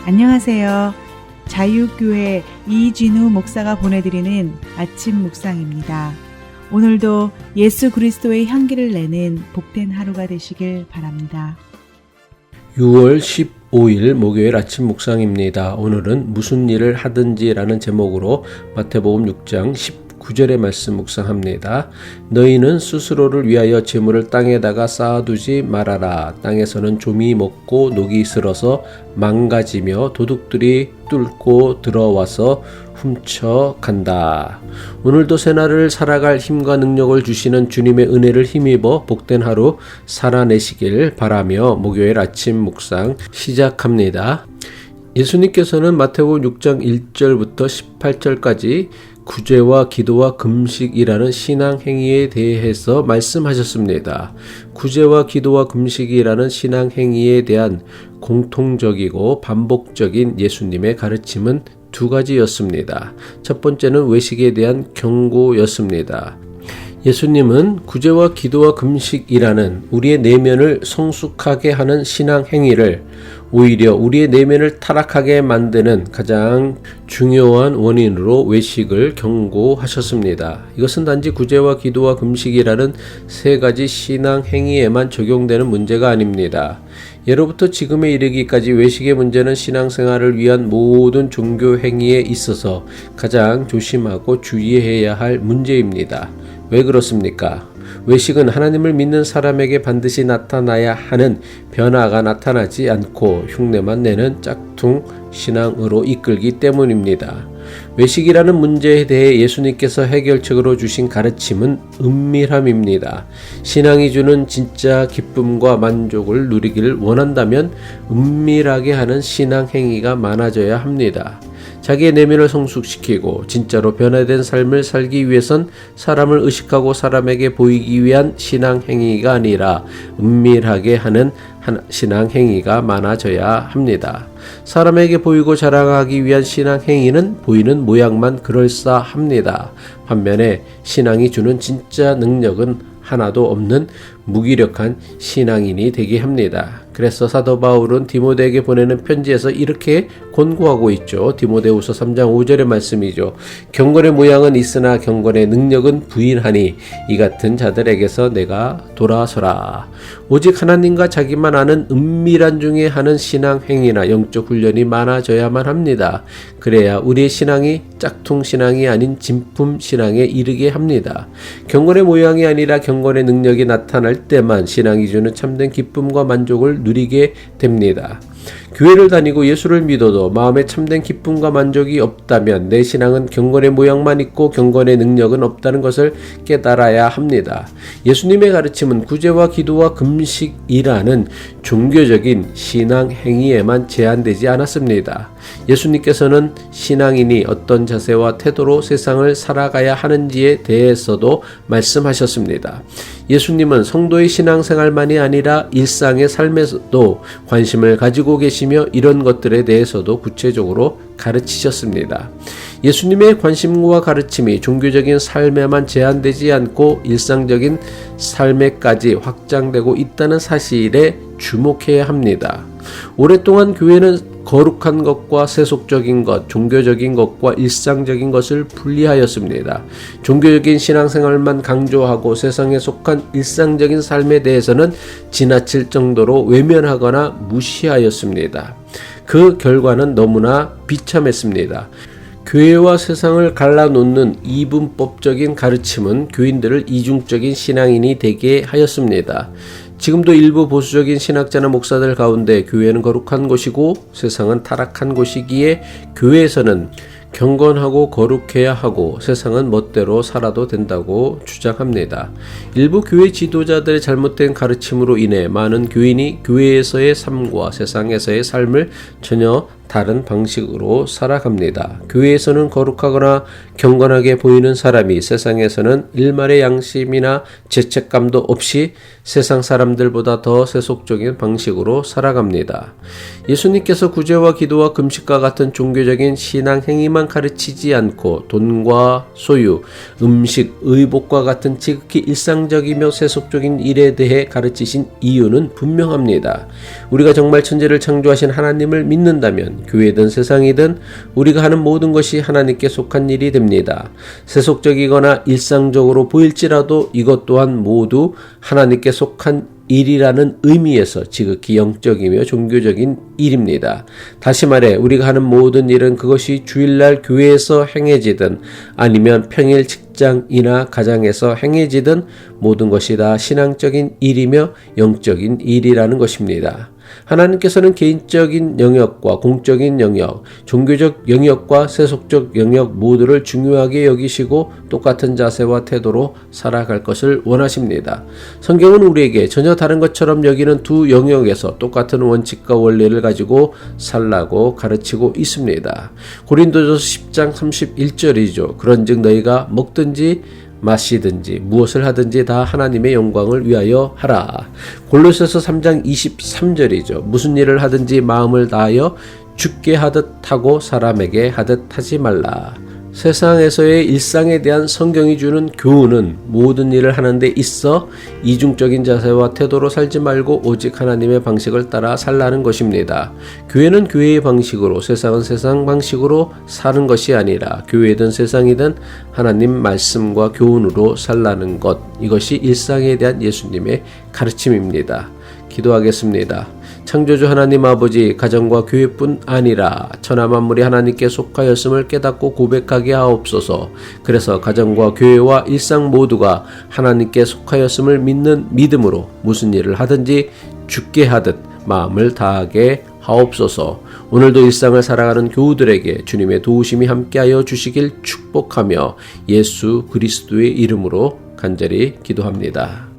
안녕하세요. 자유교회 이진우 목사가 보내드리는 아침 묵상입니다. 오늘도 예수 그리스도의 향기를 내는 복된 하루가 되시길 바랍니다. 6월 15일 목요일 아침 묵상입니다. 오늘은 무슨 일을 하든지라는 제목으로 마태복음 6장 19절의 말씀 묵상합니다. 너희는 스스로를 위하여 재물을 땅에다가 쌓아두지 말아라. 땅에서는 좀이 먹고 녹이 슬어서 망가지며 도둑들이 뚫고 들어와서 훔쳐간다. 오늘도 새날을 살아갈 힘과 능력을 주시는 주님의 은혜를 힘입어 복된 하루 살아내시길 바라며 목요일 아침 묵상 시작합니다. 예수님께서는 마태복음 6장 1절부터 18절까지 구제와 기도와 금식이라는 신앙 행위에 대해서 말씀하셨습니다. 구제와 기도와 금식이라는 신앙 행위에 대한 공통적이고 반복적인 예수님의 가르침은 두 가지였습니다. 첫 번째는 외식에 대한 경고였습니다. 예수님은 구제와 기도와 금식이라는 우리의 내면을 성숙하게 하는 신앙 행위를 오히려 우리의 내면을 타락하게 만드는 가장 중요한 원인으로 외식을 경고하셨습니다. 이것은 단지 구제와 기도와 금식이라는 세 가지 신앙 행위에만 적용되는 문제가 아닙니다. 예로부터 지금에 이르기까지 외식의 문제는 신앙생활을 위한 모든 종교 행위에 있어서 가장 조심하고 주의해야 할 문제입니다. 왜 그렇습니까? 외식은 하나님을 믿는 사람에게 반드시 나타나야 하는 변화가 나타나지 않고 흉내만 내는 짝퉁 신앙으로 이끌기 때문입니다. 외식이라는 문제에 대해 예수님께서 해결책으로 주신 가르침은 은밀함입니다. 신앙이 주는 진짜 기쁨과 만족을 누리기를 원한다면 은밀하게 하는 신앙 행위가 많아져야 합니다. 자기의 내면을 성숙시키고 진짜로 변화된 삶을 살기 위해선 사람을 의식하고 사람에게 보이기 위한 신앙 행위가 아니라 은밀하게 하는 신앙 행위가 많아져야 합니다. 사람에게 보이고 자랑하기 위한 신앙 행위는 보이는 모양만 그럴싸합니다. 반면에 신앙이 주는 진짜 능력은 하나도 없는 무기력한 신앙인이 되게 합니다. 그래서 사도 바울은 디모데에게 보내는 편지에서 이렇게 권고하고 있죠. 디모데후서 3장 5절의 말씀이죠. 경건의 모양은 있으나 경건의 능력은 부인하니 이 같은 자들에게서 내가 돌아서라. 오직 하나님과 자기만 아는 은밀한 중에 하는 신앙 행위나 영적 훈련이 많아져야만 합니다. 그래야 우리의 신앙이 짝퉁 신앙이 아닌 진품 신앙에 이르게 합니다. 경건의 모양이 아니라 경건의 능력이 나타날 때만 신앙이 주는 참된 기쁨과 만족을 누리게 됩니다. 교회를 다니고 예수를 믿어도 마음에 참된 기쁨과 만족이 없다면 내 신앙은 경건의 모양만 있고 경건의 능력은 없다는 것을 깨달아야 합니다. 예수님의 가르침은 구제와 기도와 금식이라는 종교적인 신앙 행위에만 제한되지 않았습니다. 예수님께서는 신앙인이 어떤 자세와 태도로 세상을 살아가야 하는지에 대해서도 말씀하셨습니다. 예수님은 성도의 신앙생활만이 아니라 일상의 삶에서도 관심을 가지고 계시며 이런 것들에 대해서도 구체적으로 가르치셨습니다. 예수님의 관심과 가르침이 종교적인 삶에만 제한되지 않고 일상적인 삶에까지 확장되고 있다는 사실에 주목해야 합니다. 오랫동안 교회는 거룩한 것과 세속적인 것, 종교적인 것과 일상적인 것을 분리하였습니다. 종교적인 신앙생활만 강조하고 세상에 속한 일상적인 삶에 대해서는 지나칠 정도로 외면하거나 무시하였습니다. 그 결과는 너무나 비참했습니다. 교회와 세상을 갈라놓는 이분법적인 가르침은 교인들을 이중적인 신앙인이 되게 하였습니다. 지금도 일부 보수적인 신학자나 목사들 가운데 교회는 거룩한 곳이고 세상은 타락한 곳이기에 교회에서는 경건하고 거룩해야 하고 세상은 멋대로 살아도 된다고 주장합니다. 일부 교회 지도자들의 잘못된 가르침으로 인해 많은 교인이 교회에서의 삶과 세상에서의 삶을 전혀 다른 방식으로 살아갑니다. 교회에서는 거룩하거나 경건하게 보이는 사람이 세상에서는 일말의 양심이나 죄책감도 없이 세상 사람들보다 더 세속적인 방식으로 살아갑니다. 예수님께서 구제와 기도와 금식과 같은 종교적인 신앙 행위만 가르치지 않고 돈과 소유, 음식, 의복과 같은 지극히 일상적이며 세속적인 일에 대해 가르치신 이유는 분명합니다. 우리가 정말 천지를 창조하신 하나님을 믿는다면 교회든 세상이든 우리가 하는 모든 것이 하나님께 속한 일이 됩니다. 세속적이거나 일상적으로 보일지라도 이것 또한 모두 하나님께 속한 일이라는 의미에서 지극히 영적이며 종교적인 일입니다. 다시 말해 우리가 하는 모든 일은 그것이 주일날 교회에서 행해지든 아니면 평일 직장이나 가정에서 행해지든 모든 것이 다 신앙적인 일이며 영적인 일이라는 것입니다. 하나님께서는 개인적인 영역과 공적인 영역, 종교적 영역과 세속적 영역 모두를 중요하게 여기시고 똑같은 자세와 태도로 살아갈 것을 원하십니다. 성경은 우리에게 전혀 다른 것처럼 여기는 두 영역에서 똑같은 원칙과 원리를 가지고 살라고 가르치고 있습니다. 고린도전서 10장 31절이죠. 그런즉 너희가 먹든지 마시든지 무엇을 하든지 다 하나님의 영광을 위하여 하라. 골로새서 3장 23절이죠. 무슨 일을 하든지 마음을 다하여 주께 하듯 하고 사람에게 하듯 하지 말라. 세상에서의 일상에 대한 성경이 주는 교훈은 모든 일을 하는 데 있어 이중적인 자세와 태도로 살지 말고 오직 하나님의 방식을 따라 살라는 것입니다. 교회는 교회의 방식으로, 세상은 세상 방식으로 사는 것이 아니라 교회든 세상이든 하나님 말씀과 교훈으로 살라는 것, 이것이 일상에 대한 예수님의 가르침입니다. 기도하겠습니다. 창조주 하나님 아버지, 가정과 교회뿐 아니라 천하 만물이 하나님께 속하였음을 깨닫고 고백하게 하옵소서. 그래서 가정과 교회와 일상 모두가 하나님께 속하였음을 믿는 믿음으로 무슨 일을 하든지 주께 하듯 마음을 다하게 하옵소서. 오늘도 일상을 살아가는 교우들에게 주님의 도우심이 함께하여 주시길 축복하며 예수 그리스도의 이름으로 간절히 기도합니다.